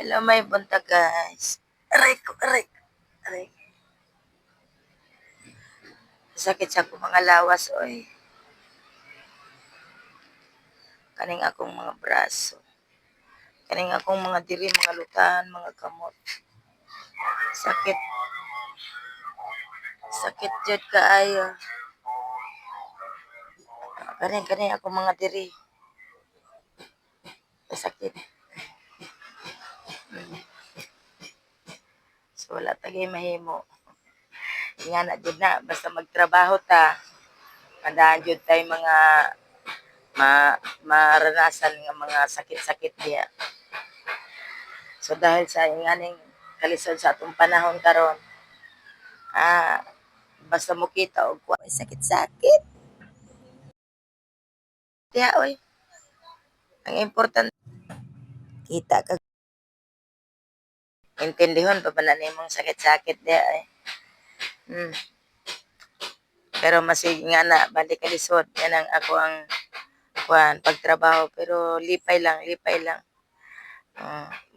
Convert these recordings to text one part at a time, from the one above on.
Hello, may buntag guys. Aray ko, aray. Aray. Sakit sa akong mga lawas, oy. Kaning akong mga braso. Kaning akong mga diri, mga lutahan, mga kamot. Sakit. Sakit jud kaayo. Kaning akong mga diri. Sakit. So, wala tagay mahimo. Nga na jud na, basta magtrabaho ta. Mandaan jud tay mga maranasan nga mga sakit-sakit diya. So dahil sa nganing kalisod sa atong panahon karon, basta mo kita og sakit-sakit. Diya oy. Ang importante kita ka intindihon pa ba na nimong sakit-sakit diya eh. Pero masig nga na balik kalisod yan ang ako ang pagtrabaho pero lipay lang.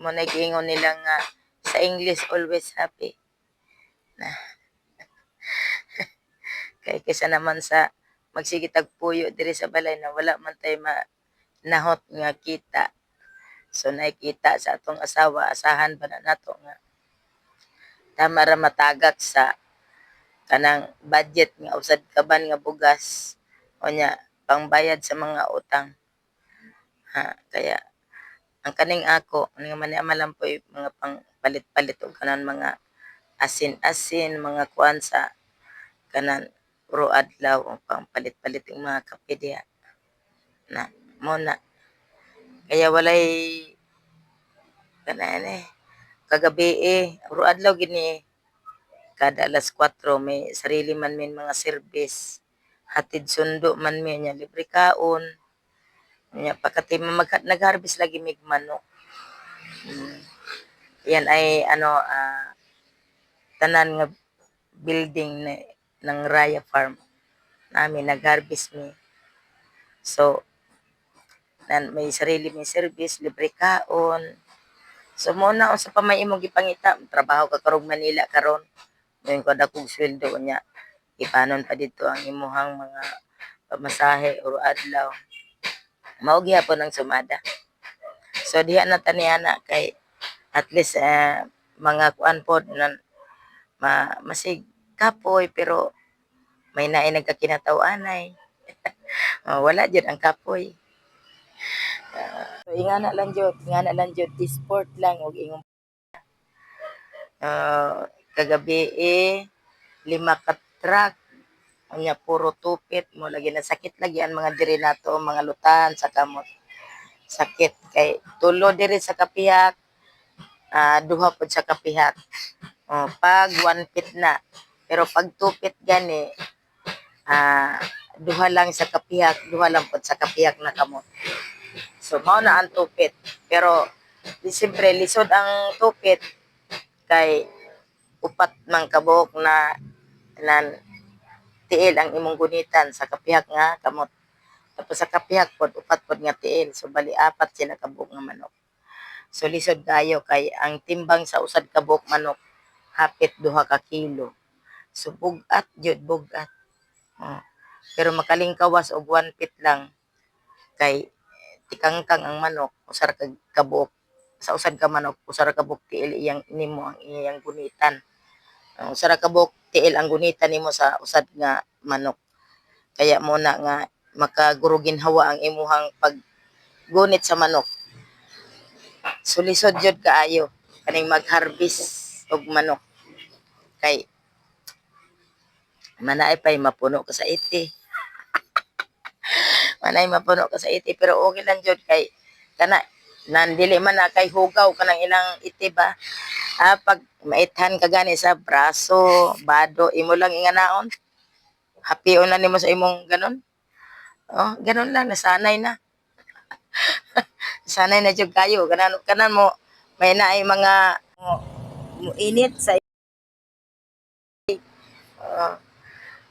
Mo nag-ingon nila nga sa English always happy. Na. Kay kaysa naman sa magsige tagpuyo diri sa balay na wala man tay nahot nga kita. So nakikita sa atong asawa, asahan ba na nato nga tama ra matagak sa kanang budget nga usad kaban nga bugas o nya pangbayad sa mga utang. Kaya ang kaning ako nga maniamalampoy mga pang palit-palit og kanan mga asin-asin, mga kuan sa kanan puro adlaw o pang palit-palit yung mga kape diya. Na mo na kaya walay kanan kagabi puro adlaw gini kada alas 4 may sarili man min mga service hatid sundo man mi nya libre kaon nya pagkati nag-harvest lagi mig manok. Yan ay tanan nga building ng Raya Farm namin nag-harvest mi. So may sarili may service, libre kaon. So mo na sa pamay imong gipangita, trabaho ka karong Manila karon. Ngayon ko dakong sweldo niya. Ipanon pa dito ang imuhang mga pamasahe o adlaw. Mao gyapon ang sumada. So diha na taniana kay at least mga kuan pod na masig kapoy pero may naay nagkakinataw-anay. Wala jud ang kapoy. So ingana lang jud sport lang og ingong kagabi 5 ka truck unya puro tupit mo lagi na sakit lagi ang mga diri nato mga lutahan sa kamot. Sakit kay tulo diri sa kapihat, duha pod sa kapihat. Pag 1 pit na. Pero pag 2 pit gani, duha lang sa kapihat, duha lang pod sa kapihat na kamot. So mao na ang 2 pit. Pero siyempre lisod ang 2 pit kay upat man kabuok na tiil ang imong gunitan sa kapihat nga kamot. Tapos sa kapihat pod upat pod nga tiil. So bali 4 sila kabuok nga manok. So lisod kayo kay ang timbang sa usad ka buok manok hapit 2 ka kilo. So bugat jud bugat. Pero makalingkawas og 1 pit lang kay tikangkang ang manok usar ka kabuok sa usad ka manok usar ka buok tiil iyang nimo ang iyang gunitan. Usar ka buok tiil ang gunitan nimo sa usad nga manok. Kaya mo na nga makagurugin hawa ang imuhang paggunit sa manok. So lisod jud kaayo kaning mag-harvest og manok kay manaay pay mapuno ka sa iti. Manay mapuno ka sa iti pero okay lang jud kay kana nandili man na kay hugaw kanang ilang iti ba. Pag maithan ka gani sa braso, bado imo lang inganaon. Happy na nimo sa imong ganon. Ganon lang nasanay na. Sanay na jud kayo kanan mo may naay mga init sa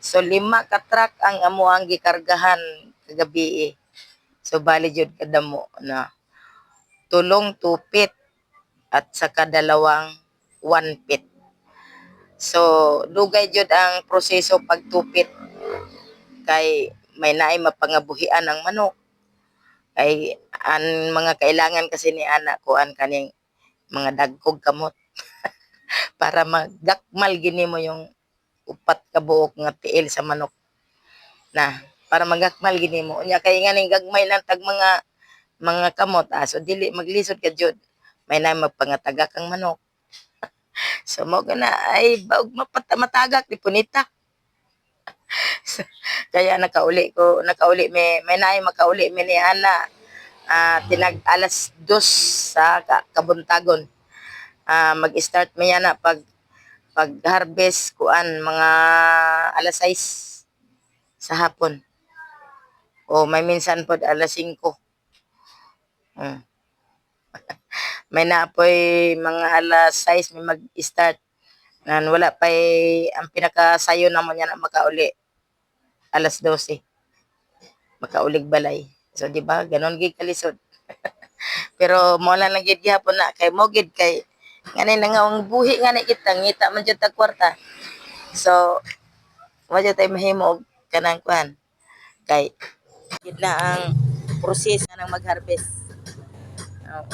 so 5 ka truck ang amuang gikargahan kagabi. So bali jud kadamo na tulong tupit at saka dalawang 1 feet. So dugay jud ang proseso pagtupit kay may naay mapangabuhian ang manok. Kay ang mga kailangan kasi ni ana kuan kaning mga dagkog kamot para magakmal gini mo yung upat ka buok nga tiil sa manok na para magakmal gini mo unya kay nganing gagmay lang tag mga kamot so dili maglisod ka jud may na magpangatagak ang manok. So mo gana ay baog matagak di punita. So, kaya nakauli may naay makauli mi ni ana tinag alas 2 sa kabuntagon. Mag-start mi yana pag-harvest kuan mga alas 6 sa hapon. O may minsan pod alas 5. May naapoy mga alas 6 may mag-start. Nan wala pay ang pinakasayo namon yan na makauli alas 12. Makaulig balay. So di ba ganon gid kalisod. Pero mo lang gid gihapon na kay mo gid kay ngani nangawang buhi ngani kita ngita man jud tag kwarta. So wa jud tay mahimo og kanang kuan kay gid na ang proseso ng mag-harvest.